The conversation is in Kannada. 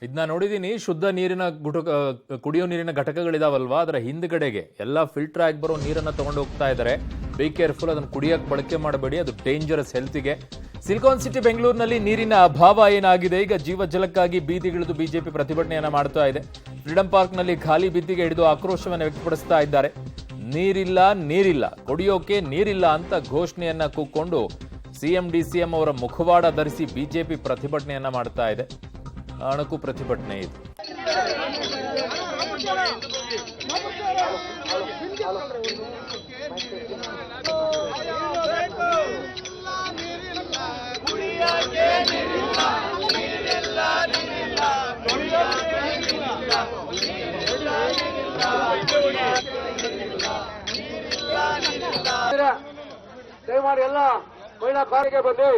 ಇದನ್ನ ನೋಡಿದೀನಿ. ಶುದ್ಧ ನೀರಿನ ಕುಡಿಯೋ ನೀರಿನ ಘಟಕಗಳಿದಾವಲ್ವಾ, ಅದರ ಹಿಂದ್ಗಡೆಗೆ ಎಲ್ಲ ಫಿಲ್ಟರ್ ಆಗಿ ಬರೋ ನೀರನ್ನ ತಗೊಂಡು ಹೋಗ್ತಾ ಇದ್ದಾರೆ. ಬಿ ಕೇರ್ಫುಲ್, ಅದನ್ನು ಕುಡಿಯಕ್ಕೆ ಬಳಕೆ ಮಾಡಬೇಡಿ, ಅದು ಡೇಂಜರಸ್ ಹೆಲ್ತ್ಗೆ. ಸಿಲಿಕಾನ್ ಸಿಟಿ ಬೆಂಗಳೂರಿನಲ್ಲಿ ನೀರಿನ ಅಭಾವ ಏನಾಗಿದೆ, ಈಗ ಜೀವ ಜಲಕ್ಕಾಗಿ ಬೀದಿಗಿಳಿದು ಬಿಜೆಪಿ ಪ್ರತಿಭಟನೆಯನ್ನ ಮಾಡ್ತಾ ಇದೆ. ಫ್ರೀಡಂ ಪಾರ್ಕ್ನಲ್ಲಿ ಖಾಲಿ ಬಿದ್ದಿಗೆ ಹಿಡಿದು ಆಕ್ರೋಶವನ್ನು ವ್ಯಕ್ತಪಡಿಸ್ತಾ ಇದ್ದಾರೆ. ನೀರಿಲ್ಲ ನೀರಿಲ್ಲ, ಕುಡಿಯೋಕೆ ನೀರಿಲ್ಲ ಅಂತ ಘೋಷಣೆಯನ್ನ ಕೂಕ್ಕೊಂಡು ಸಿಎಂ ಡಿಸಿಎಂ ಅವರ ಮುಖವಾಡ ಧರಿಸಿ ಬಿಜೆಪಿ ಪ್ರತಿಭಟನೆಯನ್ನ ಮಾಡ್ತಾ ಇದೆ. ಅಣಕು ಪ್ರತಿಭಟನೆ ಇದು. ದಯಮಾಡಿ ಎಲ್ಲ ಮಹಿಳಾ ಕಾರಿಗೆ ಬನ್ನಿ.